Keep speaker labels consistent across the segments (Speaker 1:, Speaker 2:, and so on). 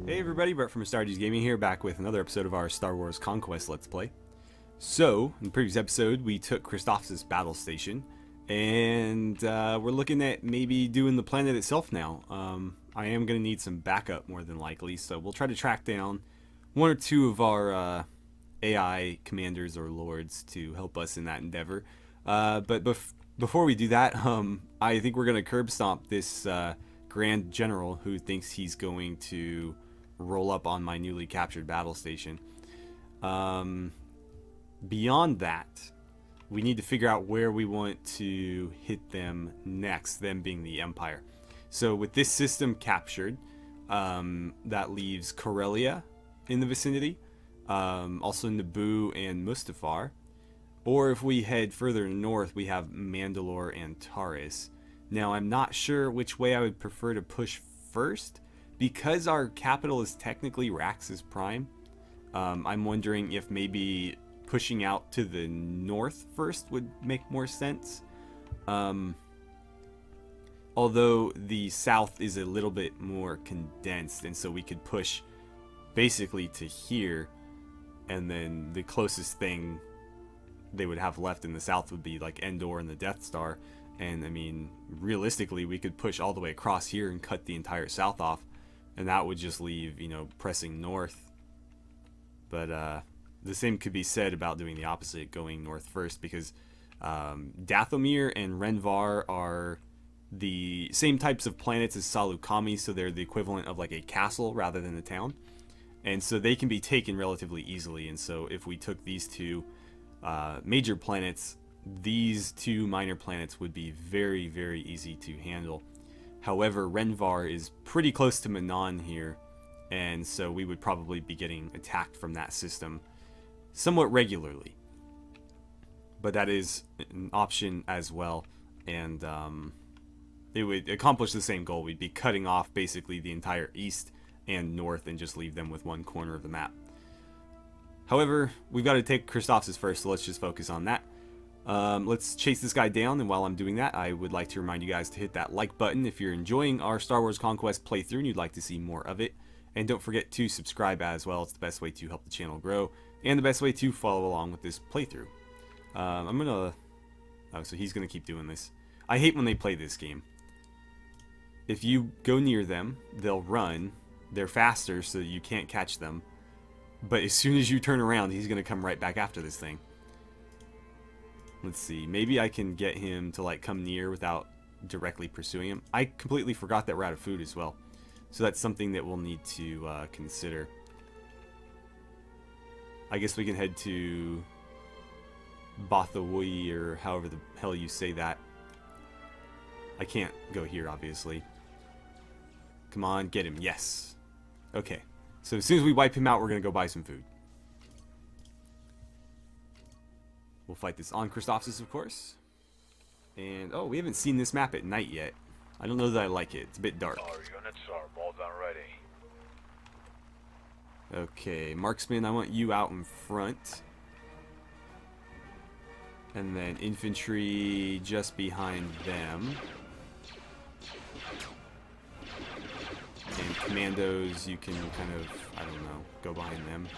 Speaker 1: Hey everybody, Brett from AstartesGaming here, back with another episode of our Star Wars Conquest Let's Play. So, in the previous episode, we took Christophsis battle station, and we're looking at maybe doing the planet itself now. I am going to need some backup more than likely, so we'll try to track down one or two of our AI commanders or lords to help us in that endeavor. But before we do that, I think we're going to curb stomp this Grand General who thinks he's going to roll up on my newly captured battle station. Beyond that, we need to figure out where we want to hit them next, them being the Empire. So with this system captured, that leaves Corellia in the vicinity, also Naboo and Mustafar. Or if we head further north, we have Mandalore and Taris. Now, I'm not sure which way I would prefer to push first. Because our capital is technically Raxus Prime, I'm wondering if maybe pushing out to the north first would make more sense. Although the south is a little bit more condensed, and so we could push basically to here, and then the closest thing they would have left in the south would be like Endor and the Death Star. And I mean, realistically, we could push all the way across here and cut the entire south off. And that would just leave, you know, pressing north. But the same could be said about doing the opposite, going north first, because Dathomir and Renvar are the same types of planets as Salukami, so they're the equivalent of like a castle rather than a town. And so they can be taken relatively easily. And so if we took these two major planets, these two minor planets would be very, very easy to handle. However, Renvar is pretty close to Manon here, and so we would probably be getting attacked from that system somewhat regularly. But that is an option as well, and it would accomplish the same goal. We'd be cutting off basically the entire east and north and just leave them with one corner of the map. However, we've got to take Christophsis first, so let's just focus on that. Let's chase this guy down, and while I'm doing that, I would like to remind you guys to hit that like button if you're enjoying our Star Wars Conquest playthrough and you'd like to see more of it. And don't forget to subscribe as well. It's the best way to help the channel grow and the best way to follow along with this playthrough. I'm gonna... Oh, so he's gonna keep doing this. I hate when they play this game. If you go near them, they'll run. They're faster, so you can't catch them. But as soon as you turn around, he's gonna come right back after this thing. Let's see, maybe I can get him to like come near without directly pursuing him. I completely forgot that we're out of food as well. So that's something that we'll need to consider. I guess we can head to Bothawui, or however the hell you say that. I can't go here, obviously. Come on, get him. Yes. Okay. So as soon as we wipe him out, we're going to go buy some food. We'll fight this on Christophsis, of course. And, oh, we haven't seen this map at night yet. I don't know that I like it. It's a bit dark.
Speaker 2: Our units are all done ready.
Speaker 1: Okay, marksman, I want you out in front. And then infantry just behind them. And commandos, you can kind of, I don't know, go behind them.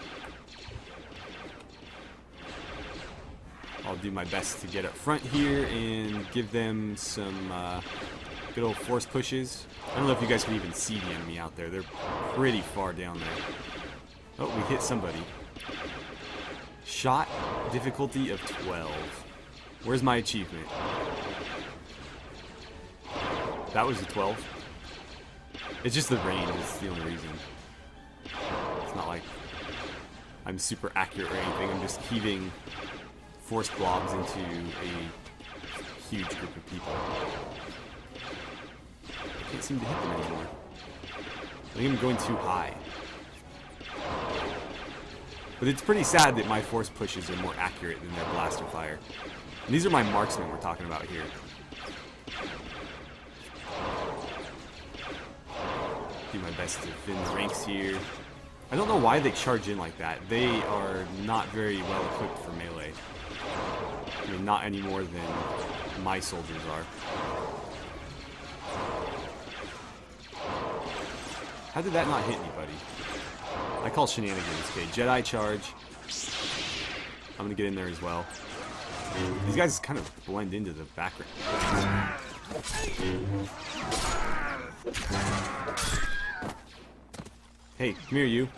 Speaker 1: I'll do my best to get up front here and give them some good old force pushes. I don't know if you guys can even see the enemy out there. They're pretty far down there. Oh, we hit somebody. Shot difficulty of 12. Where's my achievement? That was a 12. It's just the range. It's the only reason. It's not like I'm super accurate or anything. I'm just heaving force blobs into a huge group of people. I can't seem to hit them anymore. I think I'm going too high. But it's pretty sad that my force pushes are more accurate than their blaster fire. And these are my marksmen we're talking about here. Do my best to thin the ranks here. I don't know why they charge in like that. They are not very well equipped for melee. I mean, not any more than my soldiers are. How did that not hit anybody? I call shenanigans. Okay, Jedi charge. I'm gonna get in there as well. These guys kind of blend into the background. Hey, come here, you.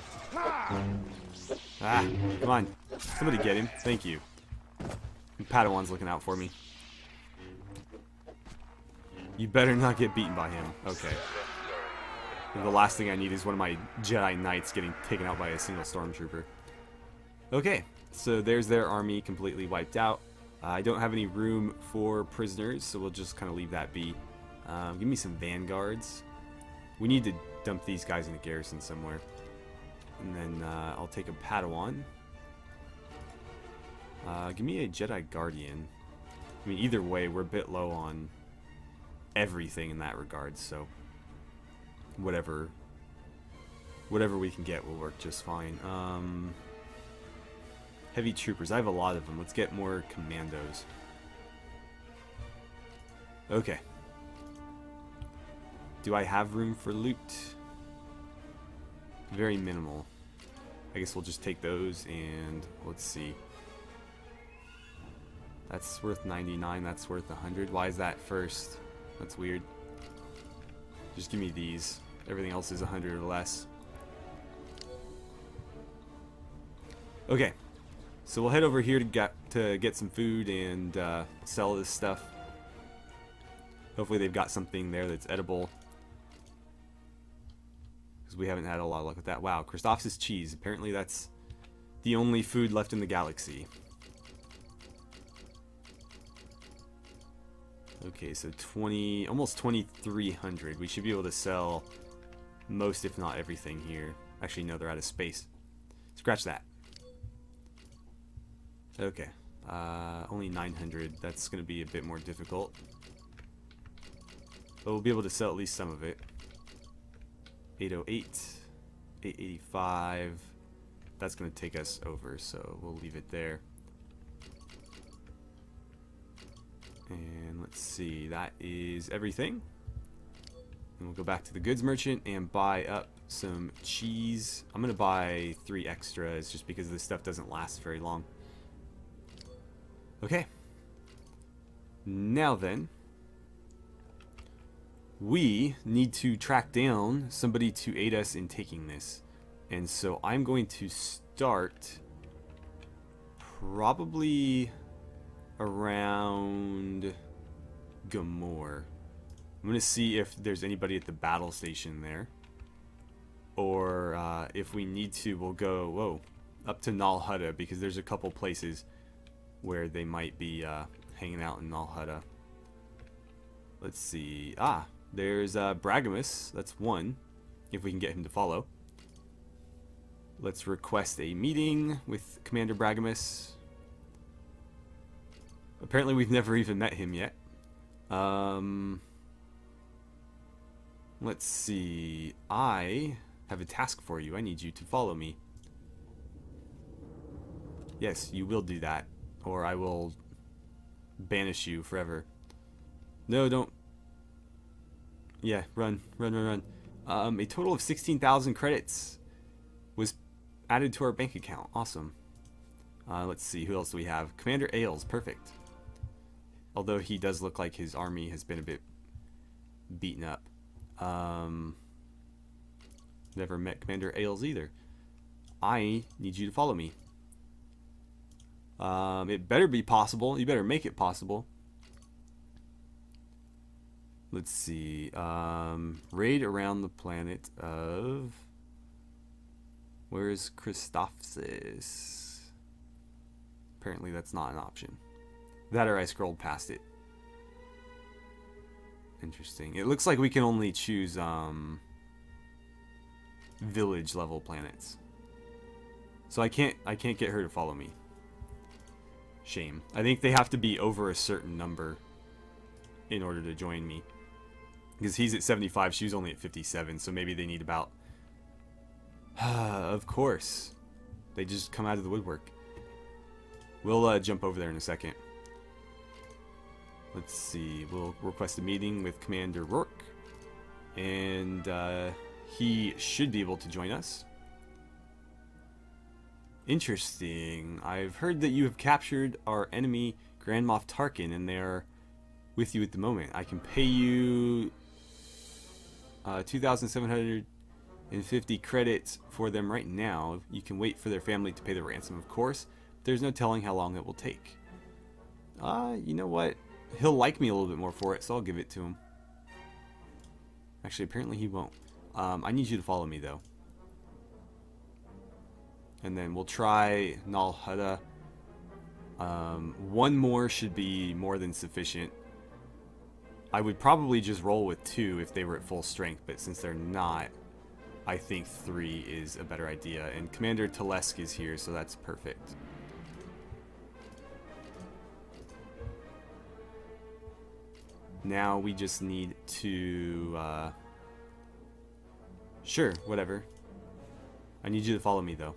Speaker 1: Ah, come on. Somebody get him. Thank you. Padawan's looking out for me. You better not get beaten by him. Okay. The last thing I need is one of my Jedi Knights getting taken out by a single stormtrooper. Okay, so there's their army completely wiped out. I don't have any room for prisoners, so we'll just kind of leave that be. Give me some vanguards. We need to dump these guys in a garrison somewhere. And then I'll take a Padawan. Give me a Jedi Guardian. I mean, either way, we're a bit low on everything in that regard, so whatever we can get will work just fine. Heavy troopers. I have a lot of them. Let's get more commandos. Okay. Do I have room for loot? Very minimal. I guess we'll just take those and let's see. That's worth 99. That's worth 100. Why is that first? That's weird. Just give me these. Everything else is 100 or less. Okay. So we'll head over here to get some food and sell this stuff. Hopefully they've got something there that's edible. Because we haven't had a lot of luck with that. Wow, Christophsis cheese. Apparently that's the only food left in the galaxy. Okay, so almost 2,300. We should be able to sell most, if not everything here. Actually, no, they're out of space. Scratch that. Okay, only 900. That's going to be a bit more difficult. But we'll be able to sell at least some of it. 808, 885. That's going to take us over, so we'll leave it there. And let's see, that is everything. And we'll go back to the goods merchant and buy up some cheese. I'm going to buy 3 extras just because this stuff doesn't last very long. Okay. Now then, we need to track down somebody to aid us in taking this. And so I'm going to start probably around Gamor. I'm going to see if there's anybody at the battle station there. Or if we need to, we'll go up to Nal Hutta, because there's a couple places where they might be hanging out in Nal Hutta. Let's see. There's Bragamus. That's one, if we can get him to follow. Let's request a meeting with Commander Bragamus. Apparently we've never even met him yet. Let's see. I have a task for you. I need you to follow me. Yes, you will do that, or I will banish you forever. No, don't. Yeah, run. A total of 16,000 credits was added to our bank account. Awesome. Let's see, who else do we have? Commander Ailes, perfect. Although he does look like his army has been a bit beaten up. Never met Commander Ailes either. I need you to follow me. It better be possible. You better make it possible. Let's see. Raid around the planet of... Where is Christophsis? Apparently that's not an option. That or I scrolled past it. Interesting. It looks like we can only choose village level planets. So I can't get her to follow me. Shame. I think they have to be over a certain number in order to join me. Because he's at 75, she was only at 57, so maybe they need about... Of course. They just come out of the woodwork. We'll jump over there in a second. Let's see. We'll request a meeting with Commander Rourke. And he should be able to join us. Interesting. I've heard that you have captured our enemy Grand Moff Tarkin, and they are with you at the moment. I can pay you 2,750 credits for them right now. You can wait for their family to pay the ransom, of course. There's no telling how long it will take. You know what? He'll like me a little bit more for it, so I'll give it to him. Actually, apparently he won't. I need you to follow me, though. And then we'll try Nal Hutta. One more should be more than sufficient. I would probably just roll with 2 if they were at full strength, but since they're not, I think 3 is a better idea. And Commander Telesk is here, so that's perfect. Now we just need to... Sure, whatever. I need you to follow me, though.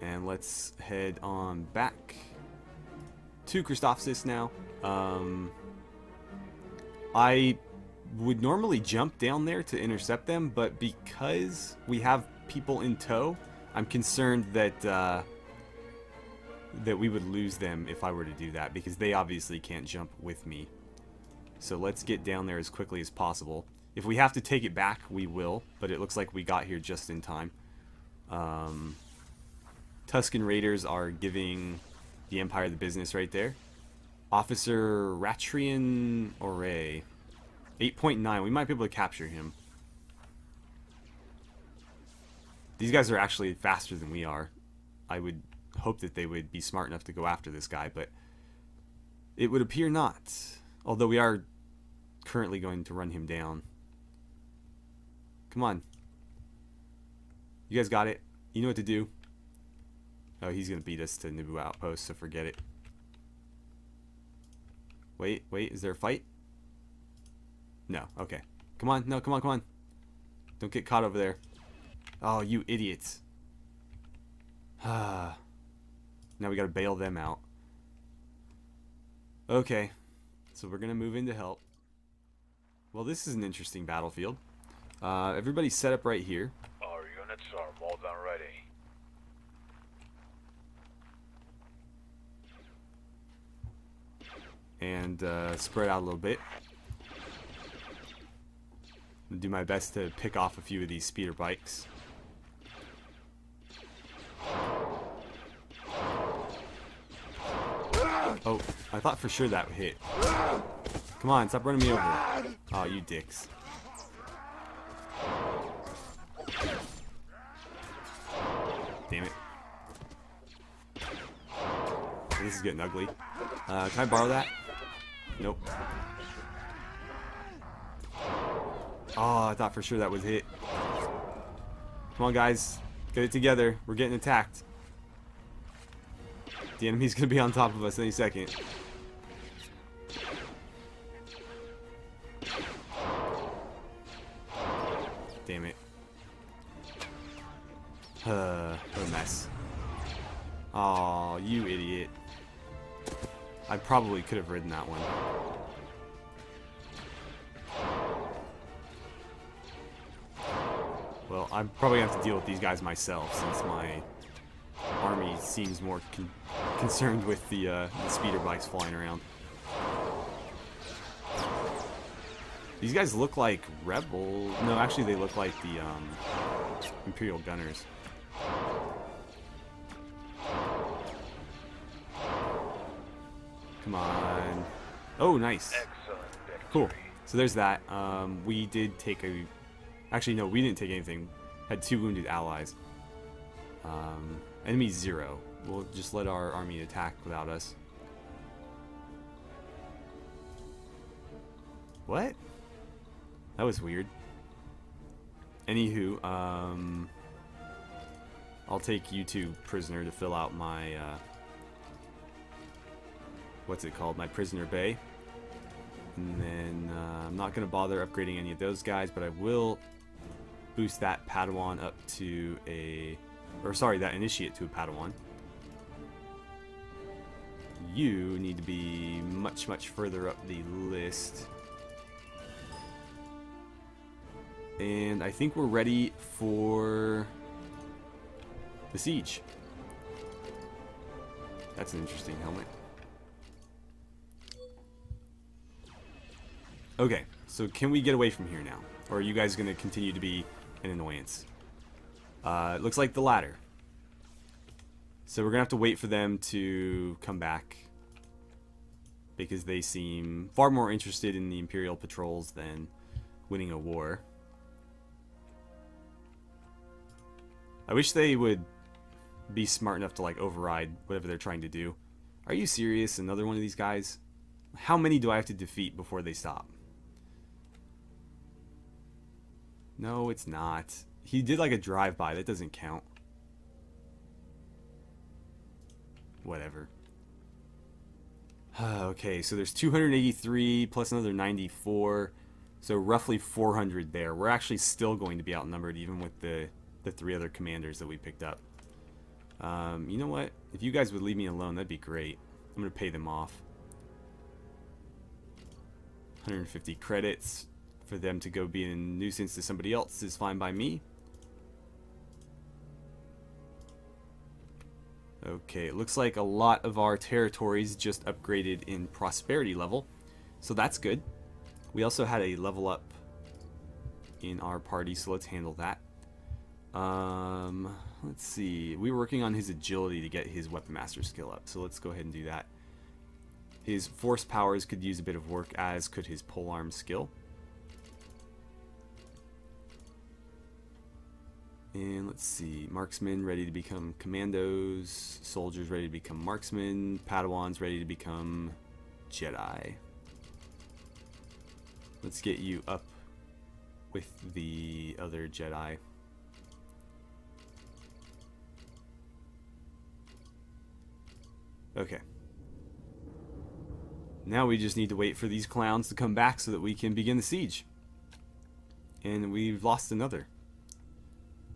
Speaker 1: And let's head on back to Christophsis now. I would normally jump down there to intercept them, but because we have people in tow, I'm concerned that that we would lose them if I were to do that, because they obviously can't jump with me. So let's get down there as quickly as possible. If we have to take it back, we will, but it looks like we got here just in time. Tusken Raiders are giving the Empire the business right there. Officer Ratrian Oray. 8.9. We might be able to capture him. These guys are actually faster than we are. I would hope that they would be smart enough to go after this guy, but it would appear not. Although we are currently going to run him down. Come on. You guys got it. You know what to do. Oh, he's going to beat us to Naboo Outpost, so forget it. Wait, is there a fight? No, okay. Come on, no, come on. Don't get caught over there. Oh, you idiots. Now we got to bail them out. Okay, so we're going to move in to help. Well, this is an interesting battlefield. Everybody's set up right here.
Speaker 2: Our units are more than ready.
Speaker 1: And spread out a little bit. I'll do my best to pick off a few of these speeder bikes. Oh, I thought for sure that would hit. Come on, stop running me over. Oh, you dicks. Damn it. This is getting ugly. Can I borrow that? Nope. Oh, I thought for sure that would hit. Come on, guys. Get it together. We're getting attacked. The enemy's going to be on top of us any second. Damn it. What a mess. Oh, you idiot. I probably could have ridden that one. Well, I'm probably going to have to deal with these guys myself, since my army seems more concerned with the speeder bikes flying around. These guys look like rebel. No, actually they look like the Imperial gunners. Come on. Oh, nice. Cool. So there's that. We did take a... Actually, no, we didn't take anything. Had 2 wounded allies. Enemy 0. We'll just let our army attack without us. What? That was weird. Anywho, I'll take you 2 prisoner to fill out my... what's it called? My prisoner bay. And then I'm not going to bother upgrading any of those guys, but I will boost that Padawan up to a... Or sorry, that initiate to a Padawan. You need to be much, much further up the list. And I think we're ready for the siege. That's an interesting helmet. Okay, so can we get away from here now? Or are you guys going to continue to be an annoyance? It looks like the latter. So we're going to have to wait for them to come back, because they seem far more interested in the Imperial patrols than winning a war. I wish they would be smart enough to like override whatever they're trying to do. Are you serious? Another one of these guys? How many do I have to defeat before they stop? No, it's not. He did like a drive-by. That doesn't count. Whatever. Okay, so there's 283 plus another 94. So roughly 400 there. We're actually still going to be outnumbered even with the 3 other commanders that we picked up. You know what? If you guys would leave me alone, that'd be great. I'm going to pay them off. 150 credits for them to go be a nuisance to somebody else is fine by me. Okay, it looks like a lot of our territories just upgraded in prosperity level, so that's good. We also had a level up in our party, so let's handle that. Let's see. We were working on his agility to get his weapon master skill up, so let's go ahead and do that. His force powers could use a bit of work, as could his polearm skill. And let's see, marksmen ready to become commandos, soldiers ready to become marksmen, Padawans ready to become Jedi. Let's get you up with the other Jedi. Okay. Now we just need to wait for these clowns to come back so that we can begin the siege. And we've lost another.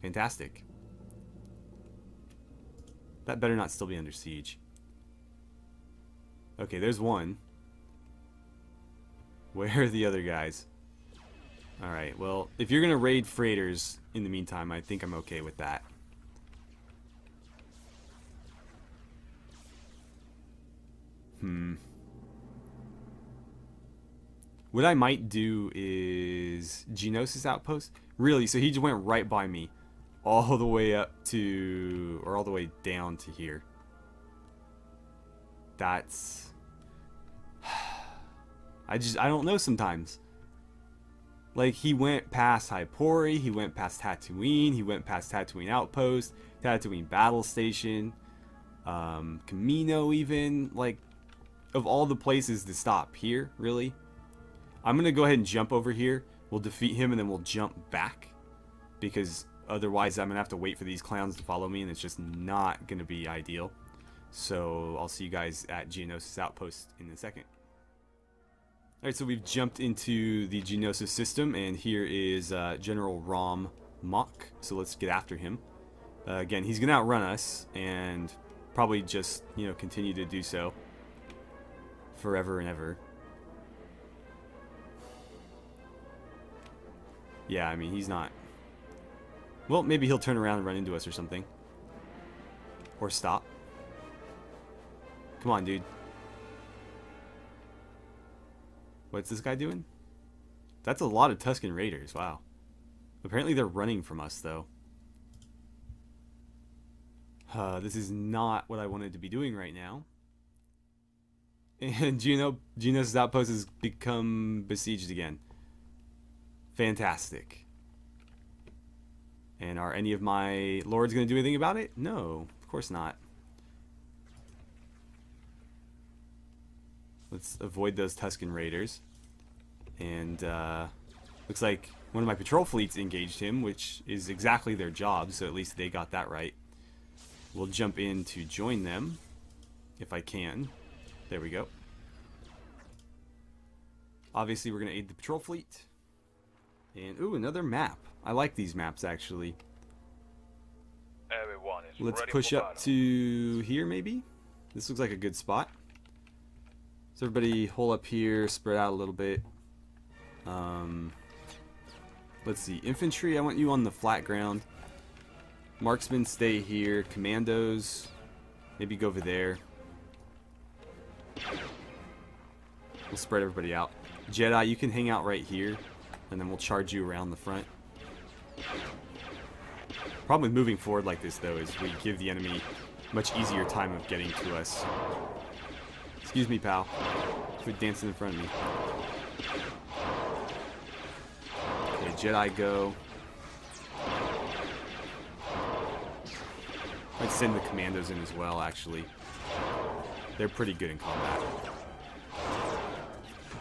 Speaker 1: Fantastic. That better not still be under siege. Okay, there's one. Where are the other guys? Alright, well, if you're going to raid freighters in the meantime, I think I'm okay with that. What I might do is Geonosis outpost. Really? So he just went right by me. All the way up to, or all the way down to here. That's... I don't know sometimes. Like, he went past Hypori, he went past Tatooine, he went past Tatooine Outpost, Tatooine Battle Station, Camino even. Like, of all the places to stop, here, really? I'm going to go ahead and jump over here. We'll defeat him and then we'll jump back. Because otherwise I'm going to have to wait for these clowns to follow me, and it's just not going to be ideal. So I'll see you guys at Geonosis Outpost in a second. Alright, so we've jumped into the Geonosis system, and here is General Rom Mok. So let's get after him. Again, he's going to outrun us, and probably just, you know, continue to do so forever and ever. Yeah, I mean, he's not... Well, maybe he'll turn around and run into us or something. Or stop. Come on, dude. What's this guy doing? That's a lot of Tusken Raiders, wow. Apparently they're running from us, though. This is not what I wanted to be doing right now. And Geonosis Outpost has become besieged again. Fantastic. And are any of my lords going to do anything about it? No, of course not. Let's avoid those Tusken Raiders. And looks like one of my patrol fleets engaged him, which is exactly their job, so at least they got that right. We'll jump in to join them, if I can. There we go. Obviously, we're going to aid the patrol fleet. And, ooh, another map. I like these maps, actually.
Speaker 2: Everyone is
Speaker 1: Let's
Speaker 2: ready
Speaker 1: push
Speaker 2: for
Speaker 1: up
Speaker 2: battle.
Speaker 1: to here, maybe? This looks like a good spot. So everybody hole up here, spread out a little bit. Let's see. Infantry, I want you on the flat ground. Marksmen, stay here. Commandos, maybe go over there. We'll spread everybody out. Jedi, you can hang out right here, and then we'll charge you around the front. Problem with moving forward like this, though, is we give the enemy much easier time of getting to us. Excuse me, pal. Quit dancing in front of me. Okay, Jedi go. I'd send the commandos in as well, actually. They're pretty good in combat.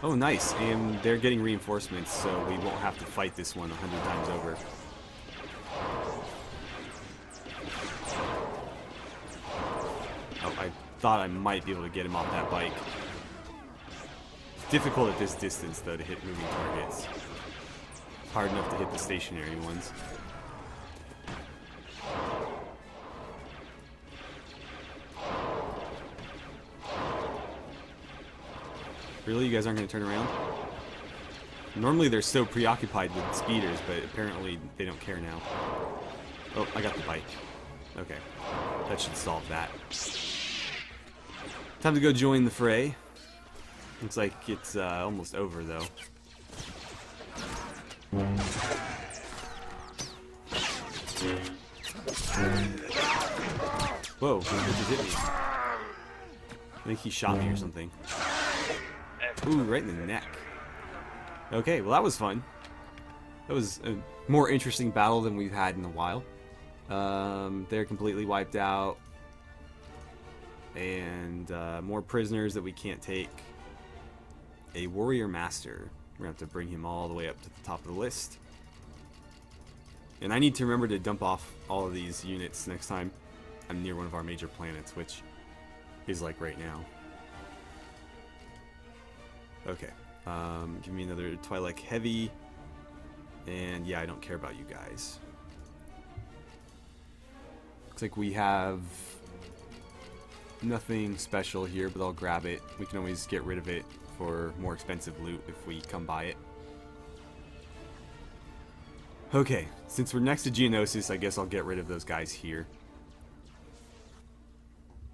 Speaker 1: Oh, nice. And they're getting reinforcements, so we won't have to fight this one 100 times over. Oh, I thought I might be able to get him off that bike. It's difficult at this distance, though, to hit moving targets. Hard enough to hit the stationary ones. Really? You guys aren't going to turn around? Normally they're so preoccupied with speeders, but apparently they don't care now. Oh, I got the bike. Okay. That should solve that. Time to go join the fray. Looks like it's almost over, though. Whoa, he just hit me. I think he shot me or something. Ooh, right in the neck. Okay, well that was fun. That was a more interesting battle than we've had in a while. They're completely wiped out. And more prisoners that we can't take. A warrior master. We're going to have to bring him all the way up to the top of the list. And I need to remember to dump off all of these units next time I'm near one of our major planets, which is like right now. Okay, give me another Twi'lek Heavy, and yeah, I don't care about you guys. Looks like we have nothing special here, but I'll grab it. We can always get rid of it for more expensive loot if we come by it. Okay, since we're next to Geonosis, I guess I'll get rid of those guys here.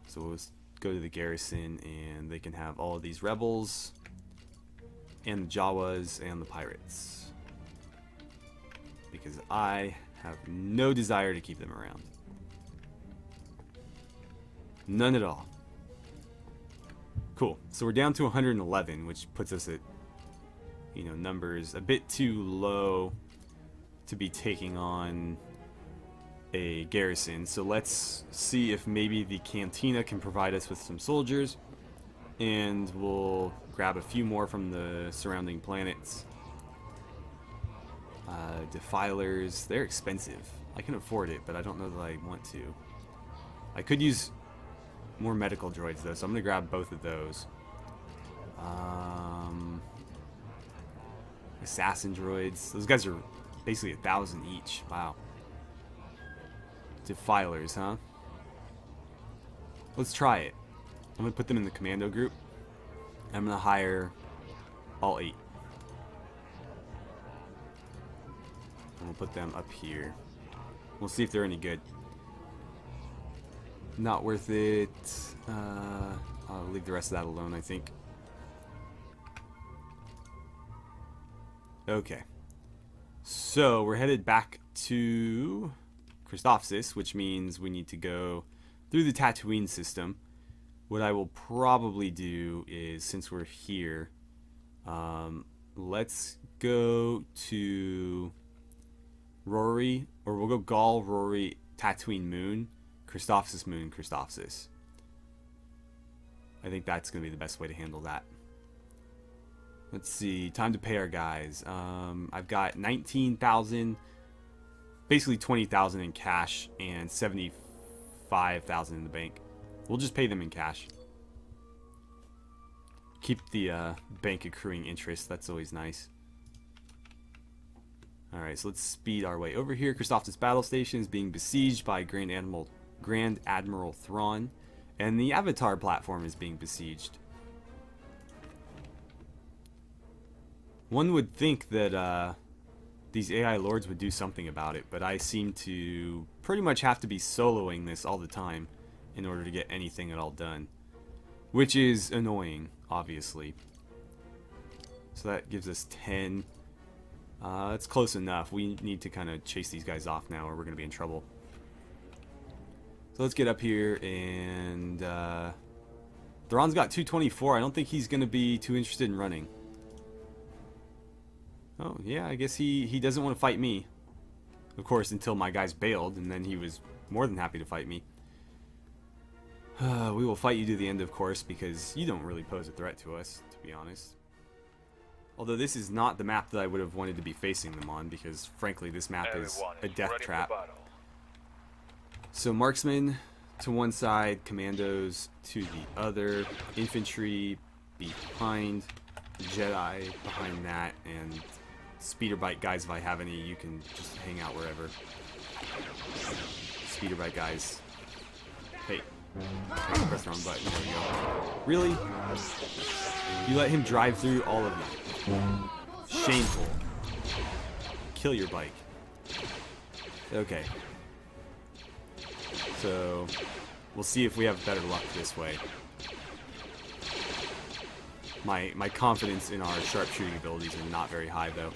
Speaker 1: So let's go to the garrison, and they can have all of these rebels. And the Jawas and the pirates. Because I have no desire to keep them around. None at all. Cool. So we're down to 111, which puts us at, you know, numbers a bit too low to be taking on a garrison. So let's see if maybe the cantina can provide us with some soldiers. And we'll grab a few more from the surrounding planets. Defilers, they're expensive. I can afford it, but I don't know that I want to. I could use more medical droids, though, so I'm going to grab both of those. Assassin droids. Those guys are basically 1,000 each. Wow. Defilers, huh? Let's try it. I'm going to put them in the commando group. I'm going to hire all 8. And we'll put them up here. We'll see if they're any good. Not worth it. I'll leave the rest of that alone, I think. Okay. So, we're headed back to Christophsis, which means we need to go through the Tatooine system. What I will probably do is, since we're here, let's go to Rory, or we'll go Gaul, Rory, Tatooine Moon, Christophsis Moon, Christophsis. I think that's going to be the best way to handle that. Let's see, time to pay our guys. I've got 19,000, basically 20,000 in cash, and 75,000 in the bank. We'll just pay them in cash. Keep the bank accruing interest. That's always nice. Alright, so let's speed our way over here. Christophsis Battle Station is being besieged by Grand Admiral Thrawn. And the Avatar platform is being besieged. One would think that these AI lords would do something about it, but I seem to pretty much have to be soloing this all the time in order to get anything at all done, which is annoying, obviously. So that gives us 10. It's close enough. We need to kind of chase these guys off now or we're going to be in trouble. So let's get up here, and Thrawn's got 224. I don't think he's going to be too interested in running. Oh, yeah, I guess he doesn't want to fight me. Of course, until my guys bailed, and then he was more than happy to fight me. We will fight you to the end, of course, because you don't really pose a threat to us, to be honest. Although this is not the map that I would have wanted to be facing them on, because, frankly, this map is a death trap. So marksmen to one side, commandos to the other, infantry behind, Jedi behind that, and speeder bike guys, if I have any, you can just hang out wherever. Speeder bike guys. Hey, press the wrong button. There we go. Really? You let him drive through all of you. Shameful. Kill your bike. Okay. So, we'll see if we have better luck this way. My confidence in our sharpshooting abilities are not very high, though.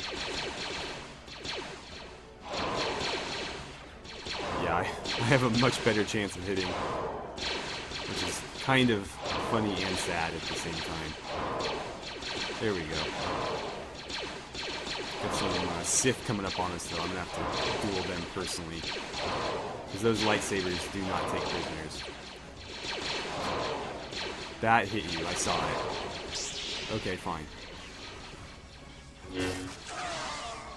Speaker 1: Yeah, I have a much better chance of hitting, which is kind of funny and sad at the same time. There we go. Got some Sith coming up on us, though. I'm going to have to duel them personally, because those lightsabers do not take prisoners. That hit you. I saw it. Okay, fine.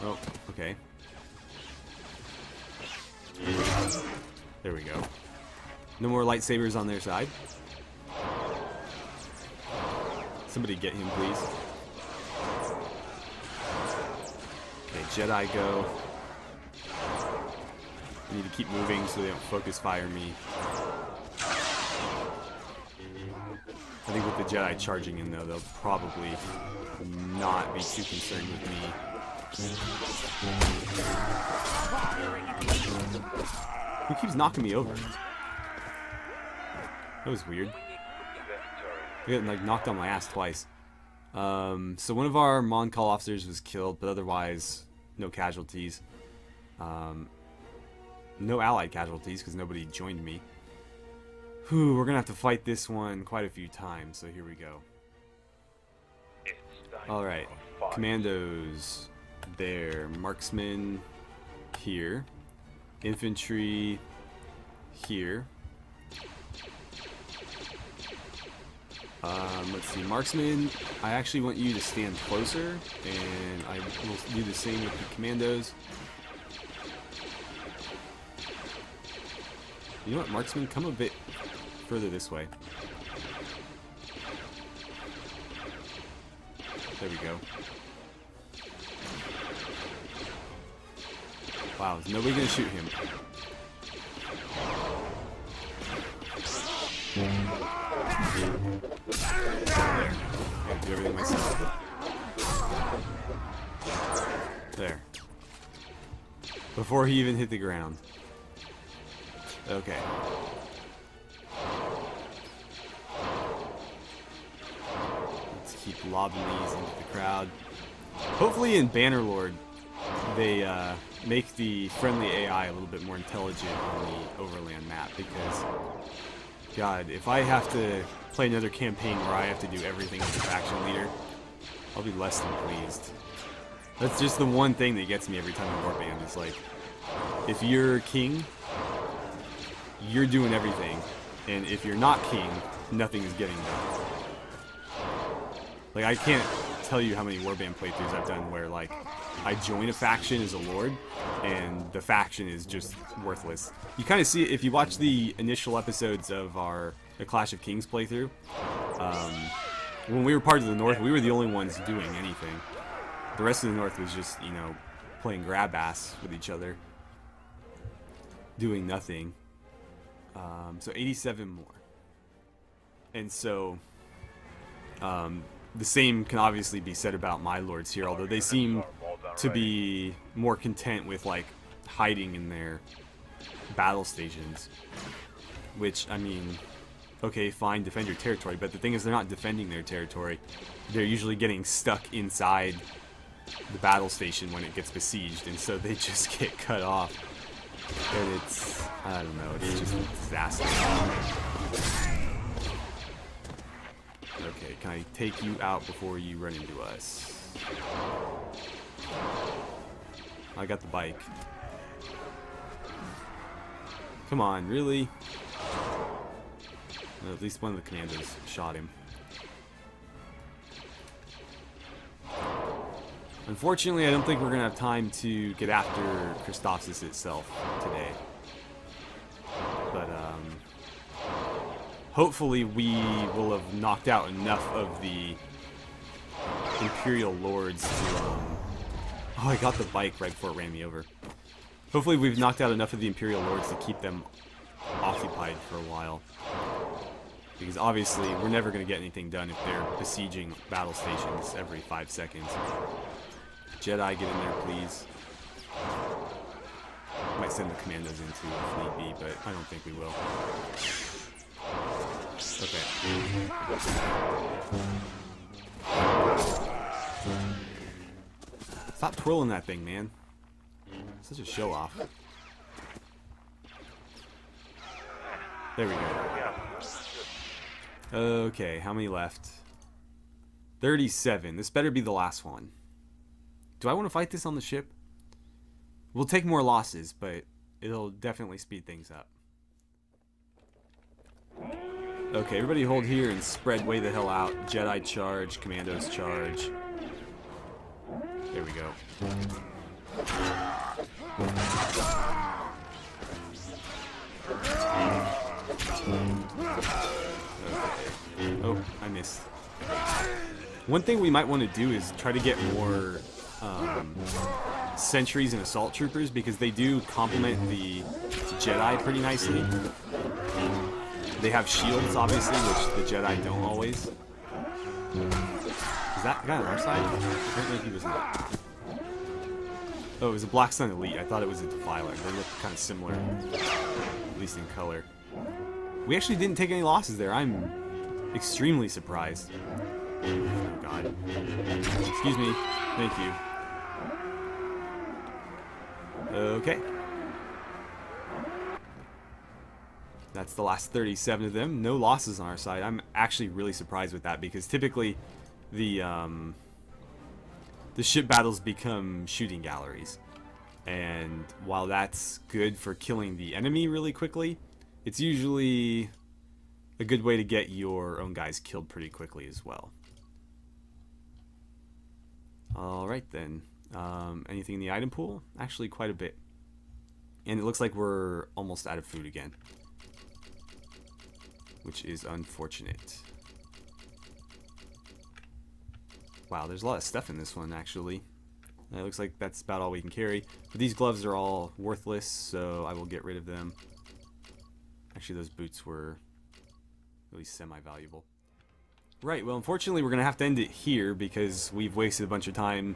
Speaker 1: Oh, okay. There we go. No more lightsabers on their side. Somebody get him, please. Okay, Jedi go. I need to keep moving so they don't focus fire me. I think with the Jedi charging in, though, they'll probably not be too concerned with me. Who keeps knocking me over? That was weird. I got like knocked on my ass twice. So one of our Mon Call officers was killed, but otherwise no casualties. No allied casualties because nobody joined me. Whew, we're gonna have to fight this one quite a few times, so here we go. Alright, commandos there, marksmen here, infantry here. Let's see, marksmen, I actually want you to stand closer, and I will do the same with the commandos. You know what, marksmen, come a bit further this way. There we go. Wow, is nobody gonna shoot him? There. Gotta do everything myself. There. Before he even hit the ground. Okay. Let's keep lobbing these into the crowd. Hopefully in Bannerlord, they make the friendly AI a little bit more intelligent on the Overland map, because, God, if I have to play another campaign where I have to do everything as a faction leader, I'll be less than pleased. That's just the one thing that gets me every time I warband. It's like, if you're king, you're doing everything, and if you're not king, nothing is getting done. Like, I can't tell you how many warband playthroughs I've done where, like, I join a faction as a lord, and the faction is just worthless. You kind of see it if you watch the initial episodes of our The Clash of Kings playthrough. When we were part of the North, we were the only ones doing anything. The rest of the North was just, you know, playing grab ass with each other, doing nothing. So 87 more. And so, the same can obviously be said about my lords here, although they seem to be more content with like hiding in their battle stations. Which, I mean, okay, fine, defend your territory, but the thing is they're not defending their territory. They're usually getting stuck inside the battle station when it gets besieged, and so they just get cut off. And it's, I don't know, it's just a disaster. Okay, can I take you out before you run into us? I got the bike. Come on, really? Well, at least one of the commandos shot him. Unfortunately, I don't think we're going to have time to get after Christophsis itself today. But, hopefully we will have knocked out enough of the Imperial Lords to, Oh, I got the bike right before it ran me over. Hopefully we've knocked out enough of the Imperial Lords to keep them occupied for a while. Because obviously we're never going to get anything done if they're besieging battle stations every 5 seconds. Jedi, get in there, please. Might send the commandos in too if need be, but I don't think we will. Okay. Stop twirling that thing, man. Such a show off. There we go. Okay, how many left? 37. This better be the last one. Do I want to fight this on the ship? We'll take more losses, but it'll definitely speed things up. Okay, everybody hold here and spread way the hell out. Jedi charge, commandos charge. There we go. Okay. Oh, I missed. One thing we might want to do is try to get more sentries and assault troopers, because they do complement the Jedi pretty nicely. They have shields, obviously, which the Jedi don't always. Is that guy on our side? Apparently he was not. Oh, it was a Black Sun Elite. I thought it was a Defiler. They look kind of similar, at least in color. We actually didn't take any losses there. I'm extremely surprised. Oh, God. Excuse me. Thank you. Okay. That's the last 37 of them. No losses on our side. I'm actually really surprised with that, because typically the ship battles become shooting galleries. And while that's good for killing the enemy really quickly, it's usually a good way to get your own guys killed pretty quickly as well. Alright then. Anything in the item pool? Actually quite a bit. And it looks like we're almost out of food again, which is unfortunate. Wow, there's a lot of stuff in this one, actually. It looks like that's about all we can carry. But these gloves are all worthless, so I will get rid of them. Actually, those boots were at least semi-valuable. Right, well, unfortunately, we're going to have to end it here, because we've wasted a bunch of time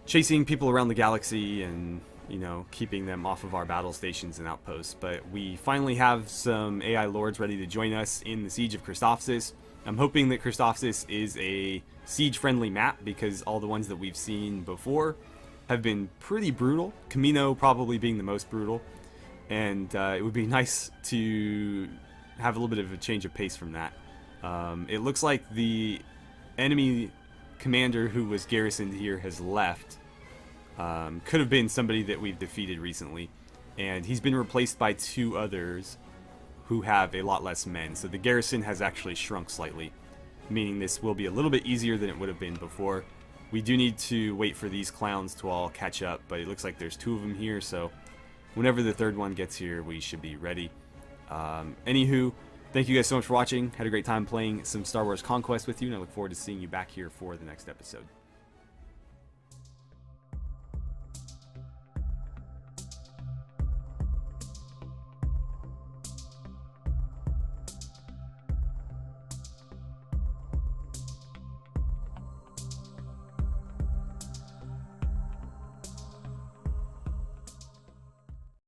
Speaker 1: chasing people around the galaxy and, you know, keeping them off of our battle stations and outposts. But we finally have some AI lords ready to join us in the Siege of Christophsis. I'm hoping that Christophsis is a siege-friendly map, because all the ones that we've seen before have been pretty brutal. Camino probably being the most brutal. And it would be nice to have a little bit of a change of pace from that. It looks like the enemy commander who was garrisoned here has left. Could have been somebody that we've defeated recently. And he's been replaced by 2 others who have a lot less men. So the garrison has actually shrunk slightly, meaning this will be a little bit easier than it would have been before. We do need to wait for these clowns to all catch up, but it looks like there's 2 of them here, so whenever the 3rd one gets here, we should be ready. Anywho, thank you guys so much for watching. Had a great time playing some Star Wars Conquest with you, and I look forward to seeing you back here for the next episode.